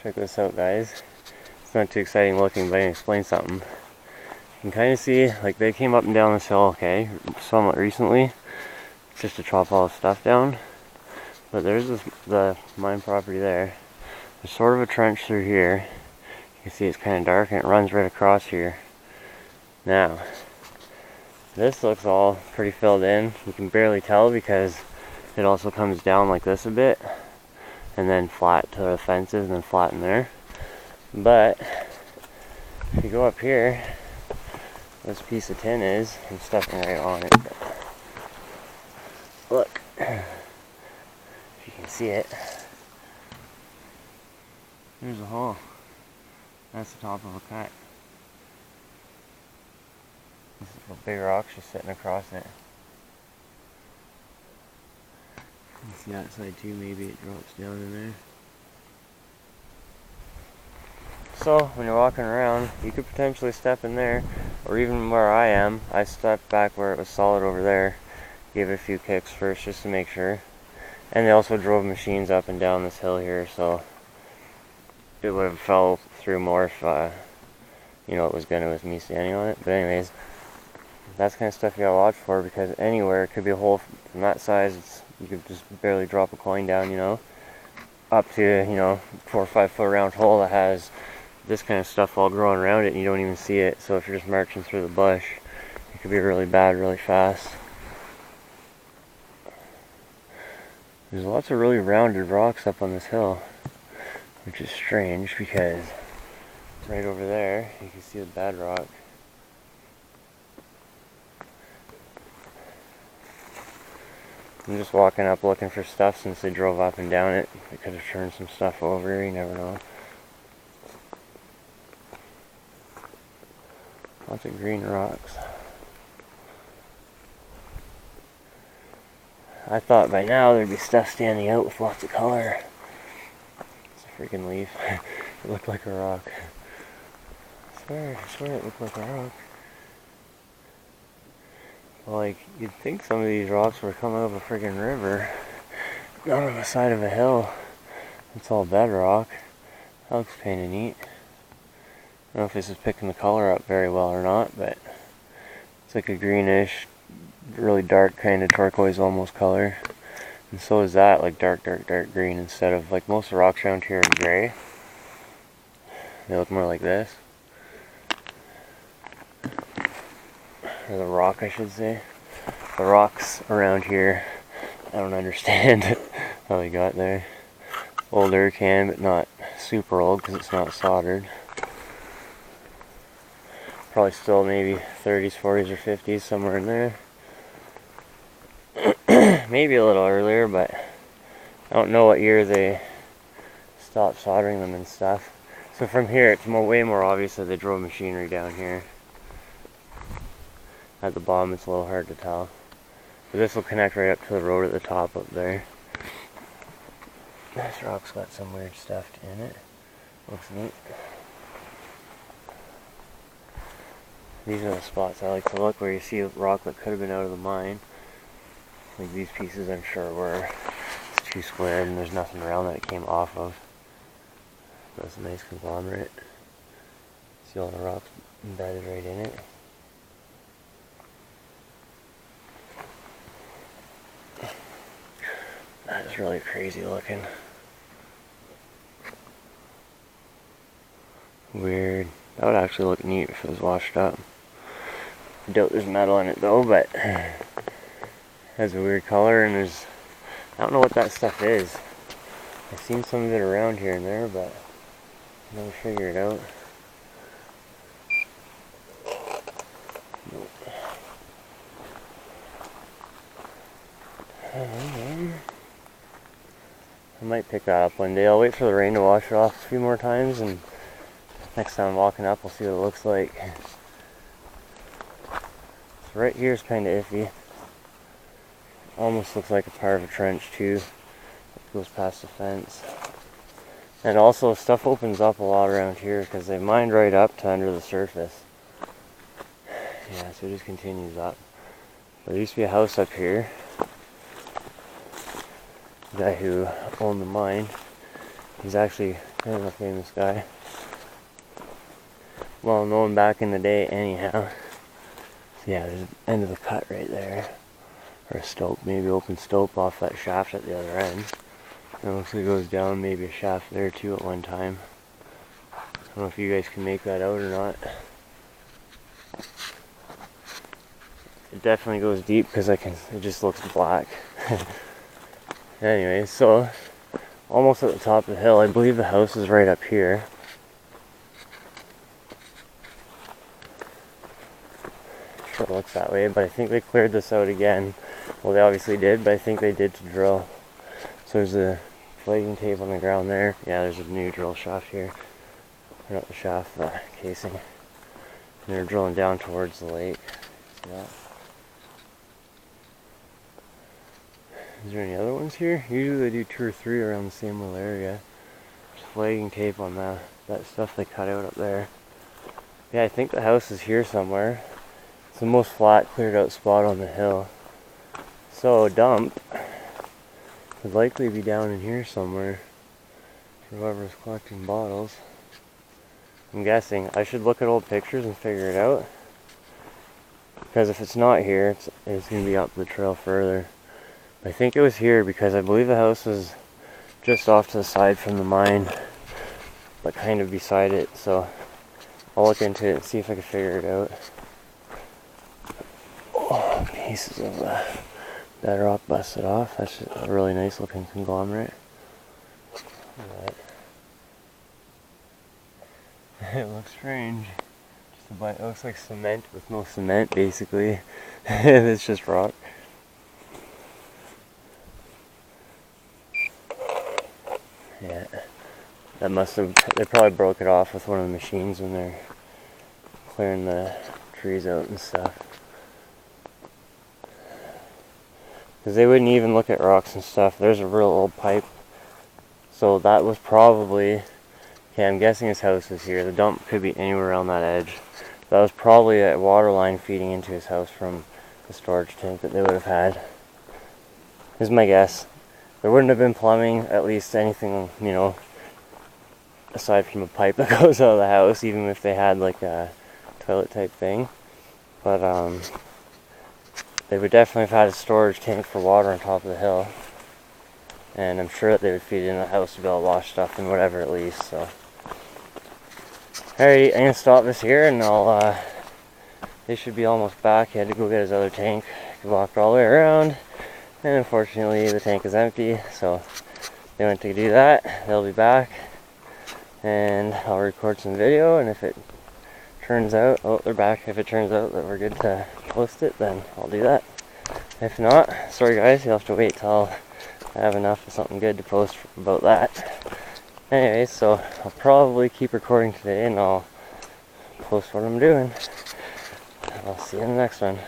Check this out, guys. It's not too exciting looking, but I can explain something. You can kind of see, like, they came up and down this hill, okay, somewhat recently, just to chop all the stuff down. But there's the mine property there. There's sort of a trench through here. You can see it's kind of dark and it runs right across here. Now, this looks all pretty filled in. You can barely tell because it also comes down like this a bit, and then flat to the fences, and then flat in there. But if you go up here, this piece of tin is, I'm stepping right on it. Look, if you can see it, there's a hole. That's the top of a cut. This is a big rock just sitting across it. You can see that side too, maybe it drops down in there. So, when you're walking around, you could potentially step in there, or even where I am, I stepped back where it was solid over there, gave it a few kicks first just to make sure. And they also drove machines up and down this hill here, so it would have fell through more if, you know, it was gonna with me standing on it. But anyways, that's kind of stuff you gotta watch for, because anywhere it could be a hole from that size, you could just barely drop a coin down, you know, up to, you know, 4 or 5 foot round hole that has this kind of stuff all growing around it and you don't even see it. So if you're just marching through the bush, it could be really bad really fast. There's lots of really rounded rocks up on this hill, which is strange because right over there you can see the bedrock. I'm just walking up looking for stuff since they drove up and down it. They could have turned some stuff over, you never know. Lots of green rocks. I thought by now there'd be stuff standing out with lots of color. It's a freaking leaf. It looked like a rock. I swear it looked like a rock. Well, like, you'd think some of these rocks were coming up a freaking river, not on the side of a hill. It's all bedrock. That looks kind of neat. I don't know if this is picking the color up very well or not, but it's like a greenish, really dark kind of turquoise almost color. And so is that, like dark green, instead of, like, most of the rocks around here are gray. They look more like this. Or the rock, I should say. The rocks around here, I don't understand how they got there. Older can, but not super old because it's not soldered. Probably still maybe 30s, 40s, or 50s, somewhere in there. Maybe a little earlier, but I don't know what year they stopped soldering them and stuff. So from here, it's way more obvious that they drove machinery down here. At the bottom, it's a little hard to tell. But this will connect right up to the road at the top up there. This rock's got some weird stuff in it. Looks neat. These are the spots I like to look where you see a rock that could have been out of the mine. Like these pieces, I'm sure were. It's too squared and there's nothing around that it came off of. That's a nice conglomerate. See all the rocks embedded right in it. That is really crazy looking. Weird. That would actually look neat if it was washed up. I doubt there's metal in it though, but it has a weird color and there's, I don't know what that stuff is. I've seen some of it around here and there, but I never figured it out. Nope. I might pick that up one day. I'll wait for the rain to wash it off a few more times, and next time I'm walking up, we'll see what it looks like. So right here is kind of iffy. Almost looks like a part of a trench too. It goes past the fence. And also, stuff opens up a lot around here because they mined right up to under the surface. Yeah, so it just continues up. There used to be a house up here. The guy who owned the mine, he's actually kind of a famous guy. Well known back in the day anyhow. So yeah, there's the end of the cut right there. Or a stope, maybe open stope off that shaft at the other end. And it looks like it goes down maybe a shaft there too at one time. I don't know if you guys can make that out or not. It definitely goes deep because it just looks black. Anyway, so almost at the top of the hill. I believe the house is right up here. Sure it looks that way, but I think they cleared this out again. Well, they obviously did, but I think they did to drill. So there's a flagging tape on the ground there. Yeah, there's a new drill shaft here. Or not the shaft, the casing. And they're drilling down towards the lake. See that? Is there any other ones here? Usually they do 2 or 3 around the same little area. There's flagging tape on that stuff they cut out up there. Yeah, I think the house is here somewhere. It's the most flat, cleared out spot on the hill. So dump would likely be down in here somewhere for whoever's collecting bottles. I'm guessing. I should look at old pictures and figure it out. Because if it's not here, it's going to be up the trail further. I think it was here because I believe the house was just off to the side from the mine, but kind of beside it. So I'll look into it and see if I can figure it out. Oh, pieces of bedrock busted off. That's a really nice looking conglomerate. It looks strange. It looks like cement with no cement, basically. It's just rock. Yeah, that must have, they probably broke it off with one of the machines when they're clearing the trees out and stuff. Because they wouldn't even look at rocks and stuff. There's a real old pipe. So that was probably, okay, I'm guessing his house is here. The dump could be anywhere around that edge. That was probably a water line feeding into his house from the storage tank that they would have had. Is my guess. There wouldn't have been plumbing, at least anything, you know, aside from a pipe that goes out of the house, even if they had like a toilet type thing. But they would definitely have had a storage tank for water on top of the hill. And I'm sure that they would feed it in the house to be able to wash stuff and whatever at least, so. Alright, I'm going to stop this here and they should be almost back. He had to go get his other tank. He walked all the way around. And unfortunately the tank is empty, so they went to do that. They'll be back and I'll record some video, and if it turns out, oh, they're back. If it turns out that we're good to post it, then I'll do that. If not, sorry guys, you'll have to wait till I have enough of something good to post about that. Anyways, so I'll probably keep recording today and I'll post what I'm doing. I'll see you in the next one.